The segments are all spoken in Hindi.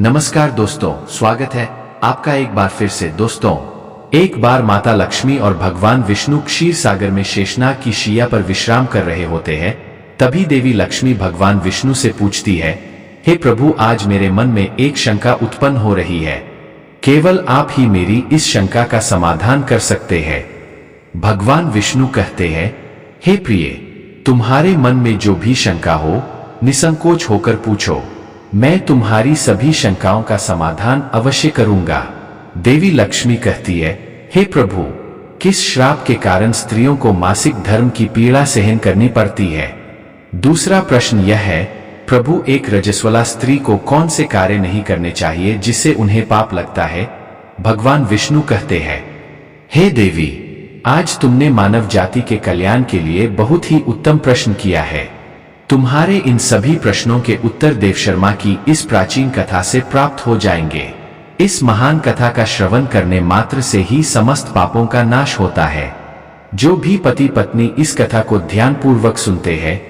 नमस्कार दोस्तों, स्वागत है आपका एक बार फिर से। दोस्तों, एक बार माता लक्ष्मी और भगवान विष्णु क्षीर सागर में शेषनाग की शैया पर विश्राम कर रहे होते हैं। तभी देवी लक्ष्मी भगवान विष्णु से पूछती है, हे प्रभु, आज मेरे मन में एक शंका उत्पन्न हो रही है। केवल आप ही मेरी इस शंका का समाधान कर सकते हैं। भगवान विष्णु कहते हैं, हे प्रिय, तुम्हारे मन में जो भी शंका हो, निसंकोच होकर पूछो। मैं तुम्हारी सभी शंकाओं का समाधान अवश्य करूंगा। देवी लक्ष्मी कहती है, हे प्रभु, किस श्राप के कारण स्त्रियों को मासिक धर्म की पीड़ा सहन करनी पड़ती है? दूसरा प्रश्न यह है, प्रभु, एक रजस्वला स्त्री को कौन से कार्य नहीं करने चाहिए जिससे उन्हें पाप लगता है? भगवान विष्णु कहते हैं, हे देवी, आज तुमने मानव जाति के कल्याण के लिए बहुत ही उत्तम प्रश्न किया है। तुम्हारे इन सभी प्रश्नों के उत्तर देव शर्मा की इस प्राचीन कथा से प्राप्त हो जाएंगे। इस महान कथा का श्रवण करने मात्र से ही समस्त पापों का नाश होता है। जो भी पति पत्नी इस कथा को ध्यान पूर्वक सुनते हैं,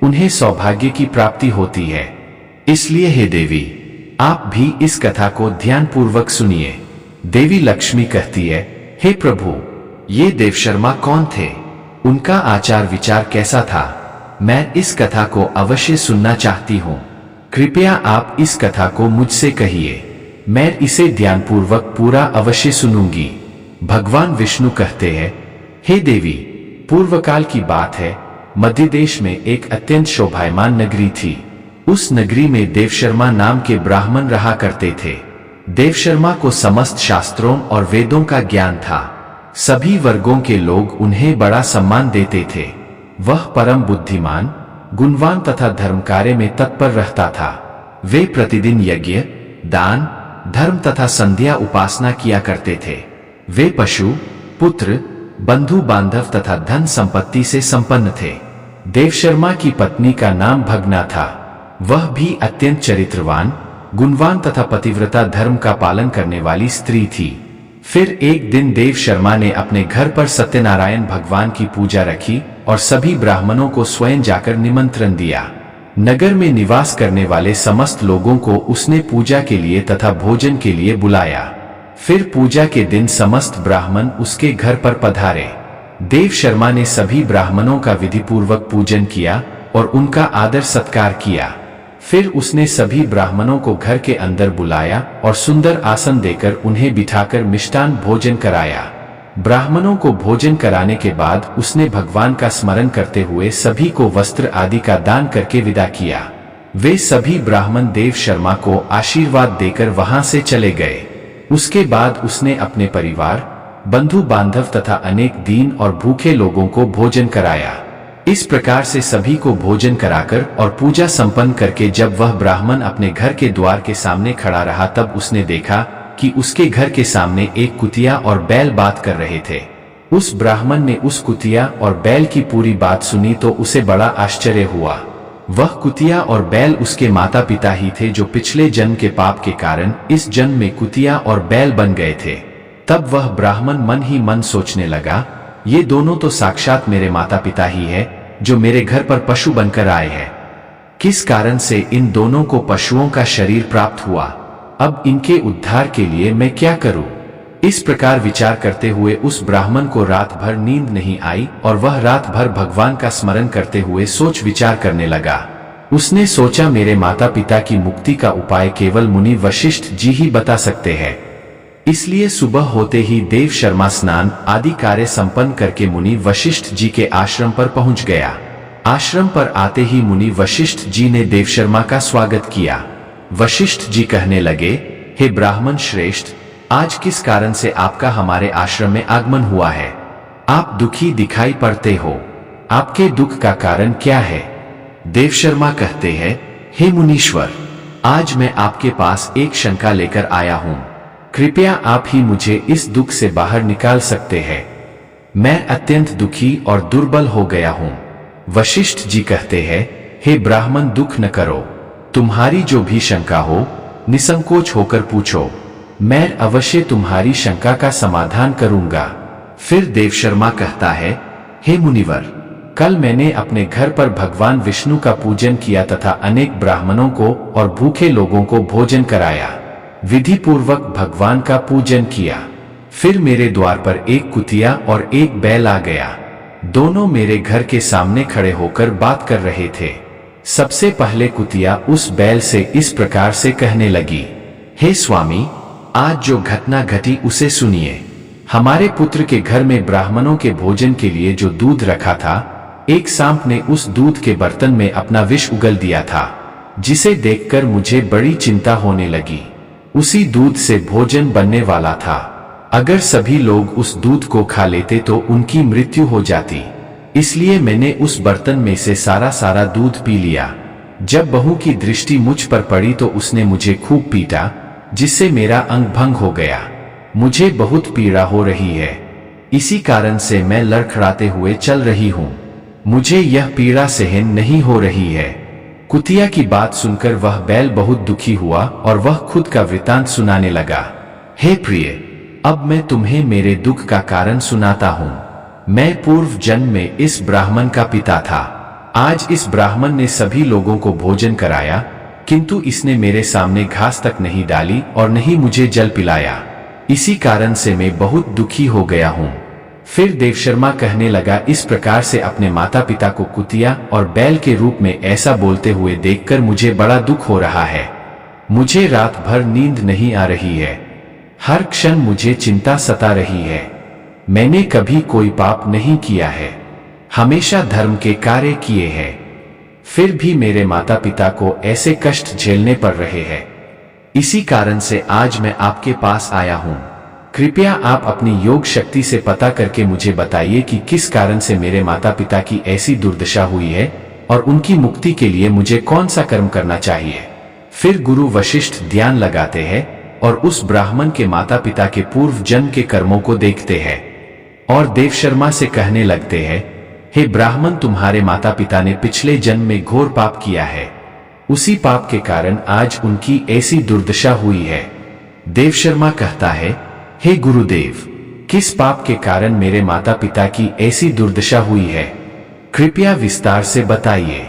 उन्हें सौभाग्य की प्राप्ति होती है। इसलिए हे देवी, आप भी इस कथा को ध्यान पूर्वक सुनिए। देवी लक्ष्मी कहती है, हे प्रभु, ये देव शर्मा कौन थे? उनका आचार विचार कैसा था? मैं इस कथा को अवश्य सुनना चाहती हूँ। कृपया आप इस कथा को मुझसे कहिए, मैं इसे ध्यानपूर्वक पूरा अवश्य सुनूंगी। भगवान विष्णु कहते हैं, हे देवी, पूर्व काल की बात है। मध्य देश में एक अत्यंत शोभायमान नगरी थी। उस नगरी में देव शर्मा नाम के ब्राह्मण रहा करते थे। देव शर्मा को समस्त शास्त्रों और वेदों का ज्ञान था। सभी वर्गों के लोग उन्हें बड़ा सम्मान देते थे। वह परम बुद्धिमान, गुणवान तथा धर्म कार्य में तत्पर रहता था। वे प्रतिदिन यज्ञ, दान, धर्म तथा संध्या उपासना किया करते थे। वे पशु, पुत्र, बंधु बांधव तथा धन संपत्ति से संपन्न थे। देव शर्मा की पत्नी का नाम भगना था। वह भी अत्यंत चरित्रवान, गुणवान तथा पतिव्रता धर्म का पालन करने वाली स्त्री थी। फिर एक दिन देव शर्मा ने अपने घर पर सत्यनारायण भगवान की पूजा रखी और सभी ब्राह्मणों को स्वयं जाकर निमंत्रण दिया। नगर में निवास करने वाले समस्त लोगों को उसने पूजा के लिए तथा भोजन के लिए बुलाया। फिर पूजा के दिन समस्त ब्राह्मण उसके घर पर पधारे। देव शर्मा ने सभी ब्राह्मणों का विधिपूर्वक पूजन किया और उनका आदर सत्कार किया। फिर उसने सभी ब्राह्मणों को घर के अंदर बुलाया और सुंदर आसन देकर उन्हें बिठाकर मिष्टान भोजन कराया। ब्राह्मणों को भोजन कराने के बाद उसने भगवान का स्मरण करते हुए सभी को वस्त्र आदि का दान करके विदा किया। वे सभी ब्राह्मण देव शर्मा को आशीर्वाद देकर वहां से चले गए। उसके बाद उसने अपने परिवार, बंधु बांधव तथा अनेक दीन और भूखे लोगों को भोजन कराया। इस प्रकार से सभी को भोजन कराकर और पूजा संपन्न करके जब वह ब्राह्मण अपने घर के द्वार के सामने खड़ा रहा, तब उसने देखा कि उसके घर के सामने एक कुतिया और बैल बात कर रहे थे। उस ब्राह्मण ने उस कुतिया और बैल की पूरी बात सुनी तो उसे बड़ा आश्चर्य हुआ। वह कुतिया और बैल उसके माता पिता ही थे, जो पिछले जन्म के पाप के कारण इस जन्म में कुतिया और बैल बन गए थे। तब वह ब्राह्मण मन ही मन सोचने लगा, ये दोनों तो साक्षात मेरे माता पिता ही है, जो मेरे घर पर पशु बनकर आए हैं। किस कारण से इन दोनों को पशुओं का शरीर प्राप्त हुआ? अब इनके उद्धार के लिए मैं क्या करूं? इस प्रकार विचार करते हुए उस ब्राह्मण को रात भर नींद नहीं आई और वह रात भर भगवान का स्मरण करते हुए सोच विचार करने लगा। उसने सोचा, मेरे माता पिता की मुक्ति का उपाय केवल मुनि वशिष्ठ जी ही बता सकते हैं। इसलिए सुबह होते ही देव शर्मा स्नान आदि कार्य संपन्न करके मुनि वशिष्ठ जी के आश्रम पर पहुंच गया। आश्रम पर आते ही मुनि वशिष्ठ जी ने देव शर्मा का स्वागत किया। वशिष्ठ जी कहने लगे, हे ब्राह्मण श्रेष्ठ, आज किस कारण से आपका हमारे आश्रम में आगमन हुआ है? आप दुखी दिखाई पड़ते हो। आपके दुख का कारण क्या है? देव शर्मा कहते हैं, हे मुनीश्वर, आज मैं आपके पास एक शंका लेकर आया हूं। कृपया आप ही मुझे इस दुख से बाहर निकाल सकते हैं। मैं अत्यंत दुखी और दुर्बल हो गया हूं। वशिष्ठ जी कहते हैं, हे ब्राह्मण, दुख न करो। तुम्हारी जो भी शंका हो, निसंकोच होकर पूछो। मैं अवश्य तुम्हारी शंका का समाधान करूंगा। फिर देव शर्मा कहता है, हे मुनिवर, कल मैंने अपने घर पर भगवान विष्णु का पूजन किया तथा अनेक ब्राह्मणों को और भूखे लोगों को भोजन कराया। विधि पूर्वक भगवान का पूजन किया। फिर मेरे द्वार पर एक कुतिया और एक बैल आ गया। दोनों मेरे घर के सामने खड़े होकर बात कर रहे थे। सबसे पहले कुतिया उस बैल से इस प्रकार से कहने लगी, हे स्वामी, आज जो घटना घटी उसे सुनिए। हमारे पुत्र के घर में ब्राह्मणों के भोजन के लिए जो दूध रखा था, एक सांप ने उस दूध के बर्तन में अपना विष उगल दिया था, जिसे देखकर मुझे बड़ी चिंता होने लगी। उसी दूध से भोजन बनने वाला था। अगर सभी लोग उस दूध को खा लेते तो उनकी मृत्यु हो जाती। इसलिए मैंने उस बर्तन में से सारा दूध पी लिया। जब बहू की दृष्टि मुझ पर पड़ी तो उसने मुझे खूब पीटा, जिससे मेरा अंग भंग हो गया। मुझे बहुत पीड़ा हो रही है। इसी कारण से मैं लड़खड़ाते हुए चल रही हूँ। मुझे यह पीड़ा सहन नहीं हो रही है। कुतिया की बात सुनकर वह बैल बहुत दुखी हुआ और वह खुद का वृतांत सुनाने लगा। हे प्रिय, अब मैं तुम्हें मेरे दुख का कारण सुनाता हूँ। मैं पूर्व जन्म में इस ब्राह्मण का पिता था। आज इस ब्राह्मण ने सभी लोगों को भोजन कराया, किंतु इसने मेरे सामने घास तक नहीं डाली और नहीं मुझे जल पिलाया। इसी कारण से मैं बहुत दुखी हो गया हूँ। फिर देवशर्मा कहने लगा, इस प्रकार से अपने माता पिता को कुतिया और बैल के रूप में ऐसा बोलते हुए देखकर मुझे बड़ा दुख हो रहा है। मुझे रात भर नींद नहीं आ रही है। हर क्षण मुझे चिंता सता रही है। मैंने कभी कोई पाप नहीं किया है, हमेशा धर्म के कार्य किए हैं। फिर भी मेरे माता पिता को ऐसे कष्ट झेलने पड़ रहे हैं। इसी कारण से आज मैं आपके पास आया हूँ। कृपया आप अपनी योग शक्ति से पता करके मुझे बताइए कि किस कारण से मेरे माता पिता की ऐसी दुर्दशा हुई है और उनकी मुक्ति के लिए मुझे कौन सा कर्म करना चाहिए। फिर गुरु वशिष्ठ ध्यान लगाते हैं और उस ब्राह्मण के माता पिता के पूर्व जन्म के कर्मों को देखते हैं और देवशर्मा से कहने लगते हैं, हे ब्राह्मण, तुम्हारे माता पिता ने पिछले जन्म में घोर पाप किया है। उसी पाप के कारण आज उनकी ऐसी दुर्दशा हुई है। देवशर्मा कहता है, हे गुरुदेव, किस पाप के कारण मेरे माता पिता की ऐसी दुर्दशा हुई है? कृपया विस्तार से बताइए,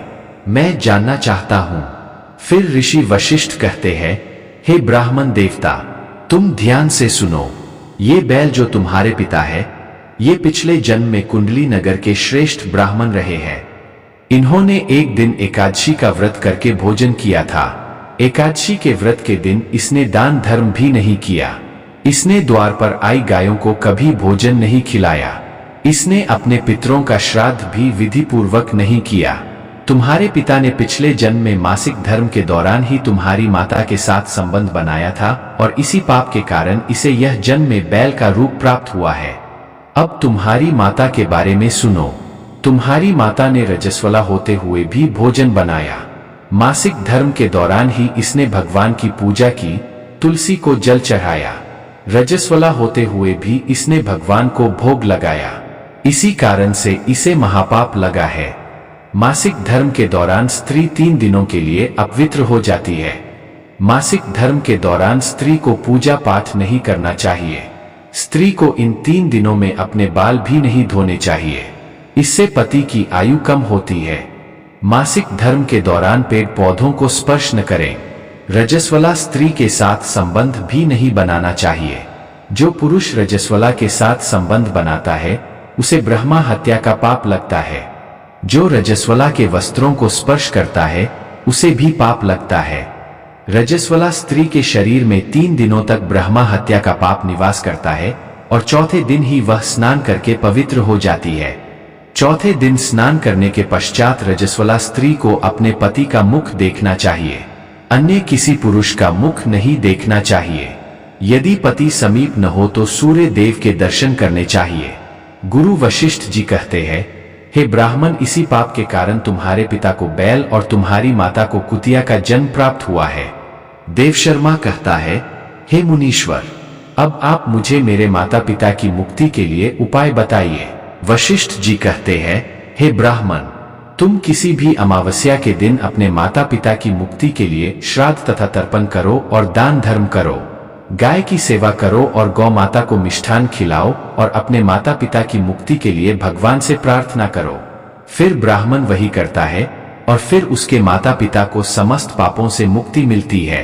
मैं जानना चाहता हूँ। फिर ऋषि वशिष्ठ कहते हैं, हे ब्राह्मण देवता, तुम ध्यान से सुनो। ये बैल जो तुम्हारे पिता है, ये पिछले जन्म में कुंडली नगर के श्रेष्ठ ब्राह्मण रहे हैं। इन्होंने एक दिन एकादशी का व्रत करके भोजन किया था। एकादशी के व्रत के दिन इसने दान धर्म भी नहीं किया। इसने द्वार पर आई गायों को कभी भोजन नहीं खिलाया। इसने अपने पितरों का श्राद्ध भी विधि पूर्वक नहीं किया। तुम्हारे पिता ने पिछले जन्म में मासिक धर्म के दौरान ही तुम्हारी माता के साथ संबंध बनाया था और इसी पाप के कारण इसे यह जन्म में बैल का रूप प्राप्त हुआ है। अब तुम्हारी माता के बारे में सुनो। तुम्हारी माता ने रजस्वला होते हुए भी भोजन बनाया। मासिक धर्म के दौरान ही इसने भगवान की पूजा की, तुलसी को जल चढ़ाया। रजस्वला होते हुए भी इसने भगवान को भोग लगाया। इसी कारण से इसे महापाप लगा है। मासिक धर्म के दौरान स्त्री 3 दिनों के लिए अपवित्र हो जाती है। मासिक धर्म के दौरान स्त्री को पूजा पाठ नहीं करना चाहिए। स्त्री को इन 3 दिनों में अपने बाल भी नहीं धोने चाहिए। इससे पति की आयु कम होती है। मासिक धर्म के दौरान पेड़ पौधों को स्पर्श न करें। रजस्वला स्त्री के साथ संबंध भी नहीं बनाना चाहिए। जो पुरुष रजस्वला के साथ संबंध बनाता है उसे ब्रह्मा हत्या का पाप लगता है। जो रजस्वला के वस्त्रों को स्पर्श करता है उसे भी पाप लगता है। रजस्वला स्त्री के शरीर में 3 दिनों तक ब्रह्मा हत्या का पाप निवास करता है और चौथे दिन ही वह स्नान करके पवित्र हो जाती है। चौथे दिन स्नान करने के पश्चात रजस्वला स्त्री को अपने पति का मुख देखना चाहिए, अन्य किसी पुरुष का मुख नहीं देखना चाहिए। यदि पति समीप न हो तो सूर्य देव के दर्शन करने चाहिए। गुरु वशिष्ठ जी कहते हैं, हे ब्राह्मण, इसी पाप के कारण तुम्हारे पिता को बैल और तुम्हारी माता को कुतिया का जन्म प्राप्त हुआ है। देवशर्मा कहता है, हे मुनीश्वर, अब आप मुझे मेरे माता पिता की मुक्ति के लिए उपाय बताइए। वशिष्ठ जी कहते हैं, हे ब्राह्मण, तुम किसी भी अमावस्या के दिन अपने माता पिता की मुक्ति के लिए श्राद्ध तथा तर्पण करो और दान धर्म करो। गाय की सेवा करो और गौ माता को मिष्ठान खिलाओ और अपने माता पिता की मुक्ति के लिए भगवान से प्रार्थना करो। फिर ब्राह्मण वही करता है और फिर उसके माता पिता को समस्त पापों से मुक्ति मिलती है।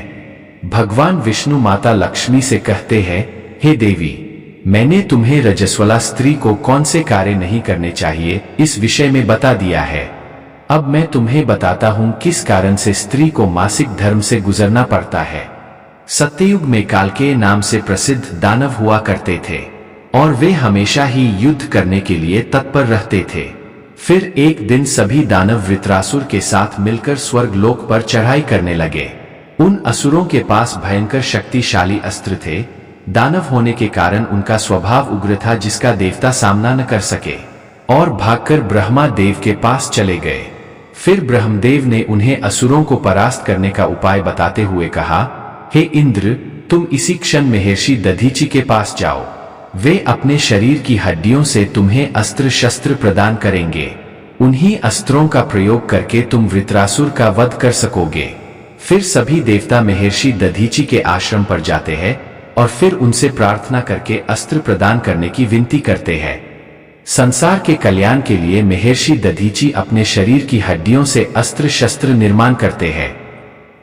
भगवान विष्णु माता लक्ष्मी से कहते हैं, हे देवी, मैंने तुम्हें रजस्वला स्त्री को कौन से कार्य नहीं करने चाहिए इस विषय में बता दिया है। अब मैं तुम्हें बताता हूं किस कारण से स्त्री को मासिक धर्म से गुजरना पड़ता है। सत्ययुग में कालकेय नाम से प्रसिद्ध दानव हुआ करते थे और वे हमेशा ही युद्ध करने के लिए तत्पर रहते थे। फिर एक दिन सभी दानव वृत्रासुर के साथ मिलकर स्वर्ग लोक पर चढ़ाई करने लगे। उन असुरों के पास भयंकर शक्तिशाली अस्त्र थे। दानव होने के कारण उनका स्वभाव उग्र था, जिसका देवता सामना न कर सके और भागकर ब्रह्मा देव के पास चले गए। फिर ब्रह्मदेव ने उन्हें असुरों को परास्त करने का उपाय बताते हुए कहा, हे इंद्र, तुम इसी क्षण महर्षि दधीचि के पास जाओ। वे अपने शरीर की हड्डियों से तुम्हें अस्त्र शस्त्र प्रदान करेंगे। उन्हीं अस्त्रों का प्रयोग करके तुम वृत्रासुर का वध कर सकोगे। फिर सभी देवता महर्षि दधीचि के आश्रम पर जाते हैं और फिर उनसे प्रार्थना करके अस्त्र प्रदान करने की विनती करते हैं। संसार के कल्याण के लिए महर्षि दधीचि अपने शरीर की हड्डियों से अस्त्र शस्त्र निर्माण करते हैं।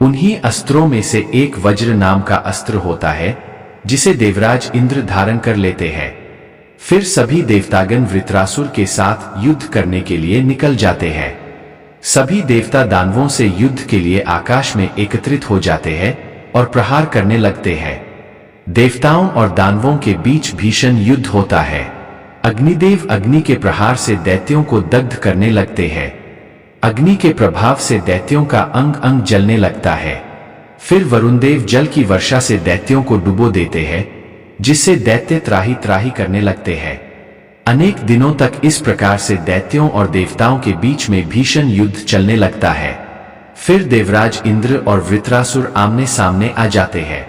उन्हीं अस्त्रों में से एक वज्र नाम का अस्त्र होता है, जिसे देवराज इंद्र धारण कर लेते हैं। फिर सभी देवतागण वृत्रासुर के साथ युद्ध करने के लिए निकल जाते हैं। सभी देवता दानवों से युद्ध के लिए आकाश में एकत्रित हो जाते हैं और प्रहार करने लगते हैं। देवताओं और दानवों के बीच भीषण युद्ध होता है। अग्निदेव अग्नि के प्रहार से दैत्यों को दग्ध करने लगते हैं। अग्नि के प्रभाव से दैत्यों का अंग अंग जलने लगता है। फिर वरुणदेव जल की वर्षा से दैत्यों को डुबो देते हैं, जिससे दैत्य त्राही त्राही करने लगते हैं। अनेक दिनों तक इस प्रकार से दैत्यों और देवताओं के बीच में भीषण युद्ध चलने लगता है। फिर देवराज इंद्र और वृत्रासुर आमने सामने आ जाते हैं।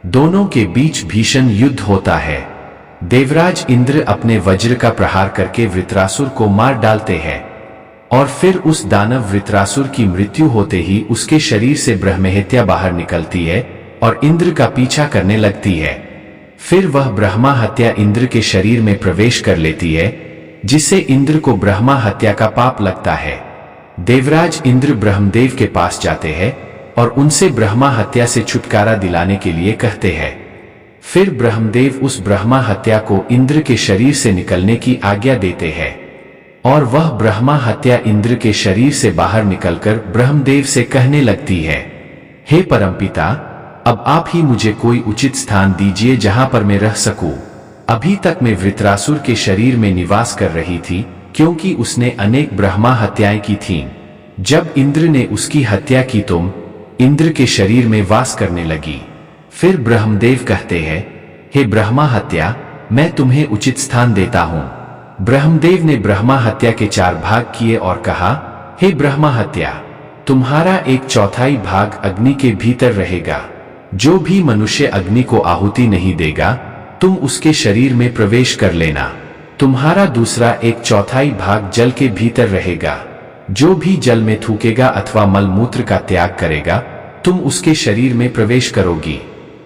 दोनों के बीच भीषण युद्ध होता है। देवराज इंद्र अपने वज्र का प्रहार करके वृत्रासुर को मार डालते हैं और फिर उस दानव वृत्रासुर की मृत्यु होते ही उसके शरीर से ब्रह्महत्या बाहर निकलती है और इंद्र का पीछा करने लगती है। फिर वह ब्रह्मा हत्या इंद्र के शरीर में प्रवेश कर लेती है, जिससे इंद्र को ब्रह्मा हत्या का पाप लगता है। देवराज इंद्र ब्रह्मदेव के पास जाते हैं और उनसे ब्रह्मा हत्या से छुटकारा दिलाने के लिए कहते हैं। फिर ब्रह्मदेव उस ब्रह्मा हत्या को इंद्र के शरीर से निकलने की आज्ञा देते हैं और वह ब्रह्मा हत्या इंद्र के शरीर से बाहर निकलकर ब्रह्मदेव से कहने लगती है, हे परमपिता, अब आप ही मुझे कोई उचित स्थान दीजिए जहां पर मैं रह सकूं। अभी तक मैं वृत्रासुर के शरीर में निवास कर रही थी, क्योंकि उसने अनेक ब्रह्मा हत्याएं की थीं। जब इंद्र ने उसकी हत्या की तुम इंद्र के शरीर में वास करने लगी। फिर ब्रह्मदेव कहते हैं, हे ब्रह्मा हत्या, मैं तुम्हें उचित स्थान देता हूं। ब्रह्मदेव ने ब्रह्मा हत्या के 4 भाग किए और कहा, हे ब्रह्मा हत्या, तुम्हारा 1/4 भाग अग्नि के भीतर रहेगा। जो भी मनुष्य अग्नि को आहुति नहीं देगा, तुम उसके शरीर में प्रवेश कर लेना। तुम्हारा दूसरा 1/4 भाग जल के भीतर रहेगा। जो भी जल में थूकेगा अथवा मलमूत्र का त्याग करेगा, तुम उसके शरीर में प्रवेश करोगी।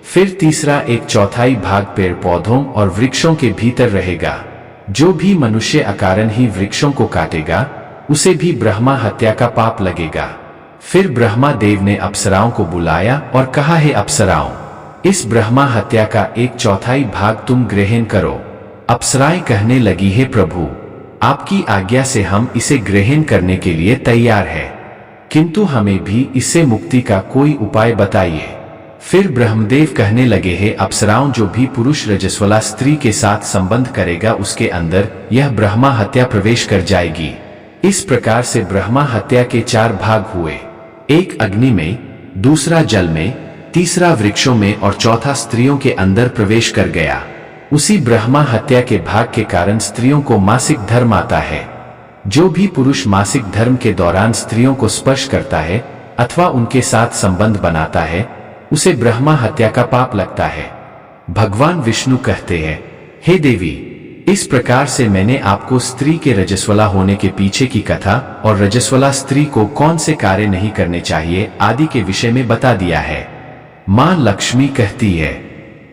फिर तीसरा 1/4 भाग पेड़ पौधों और वृक्षों के भीतर रहेगा। जो भी मनुष्य अकारण ही वृक्षों को काटेगा, उसे भी ब्रह्मा हत्या का पाप लगेगा। फिर ब्रह्मा देव ने अप्सराओं को बुलाया और कहा, हे अप्सराओं, इस ब्रह्मा हत्या का 1/4 भाग तुम ग्रहण करो। अप्सराएं कहने लगी, हे प्रभु, आपकी आज्ञा से हम इसे ग्रहण करने के लिए तैयार है, किंतु हमें भी इससे मुक्ति का कोई उपाय बताइए। फिर ब्रह्मदेव कहने लगे, हे अप्सराओं, जो भी पुरुष रजस्वला स्त्री के साथ संबंध करेगा, उसके अंदर यह ब्रह्मा हत्या प्रवेश कर जाएगी। इस प्रकार से ब्रह्मा हत्या के 4 भाग हुए। एक अग्नि में, दूसरा जल में, तीसरा वृक्षों में और चौथा स्त्रियों के अंदर प्रवेश कर गया। उसी ब्रह्मा हत्या के भाग के कारण स्त्रियों को मासिक धर्म आता है। जो भी पुरुष मासिक धर्म के दौरान स्त्रियों को स्पर्श करता है अथवा उनके साथ संबंध बनाता है, उसे ब्रह्मा हत्या का पाप लगता है। भगवान विष्णु कहते हैं, हे देवी, इस प्रकार से मैंने आपको स्त्री के रजस्वला होने के पीछे की कथा और रजस्वला स्त्री को कौन से कार्य नहीं करने चाहिए आदि के विषय में बता दिया है। मां लक्ष्मी कहती है,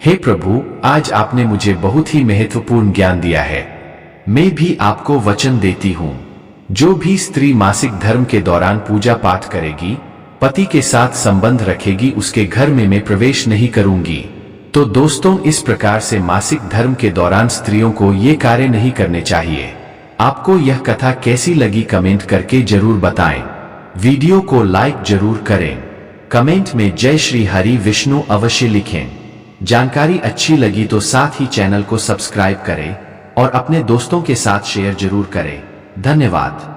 हे प्रभु, आज आपने मुझे बहुत ही महत्वपूर्ण ज्ञान दिया है। मैं भी आपको वचन देती हूँ, जो भी स्त्री मासिक धर्म के दौरान पूजा पाठ करेगी पति के साथ संबंध रखेगी उसके घर में मैं प्रवेश नहीं करूंगी। तो दोस्तों, इस प्रकार से मासिक धर्म के दौरान स्त्रियों को ये कार्य नहीं करने चाहिए। आपको यह कथा कैसी लगी कमेंट करके जरूर बताएं। वीडियो को लाइक जरूर करें। कमेंट में जय श्री हरि विष्णु अवश्य लिखें। जानकारी अच्छी लगी तो साथ ही चैनल को सब्सक्राइब करें और अपने दोस्तों के साथ शेयर जरूर करें। धन्यवाद।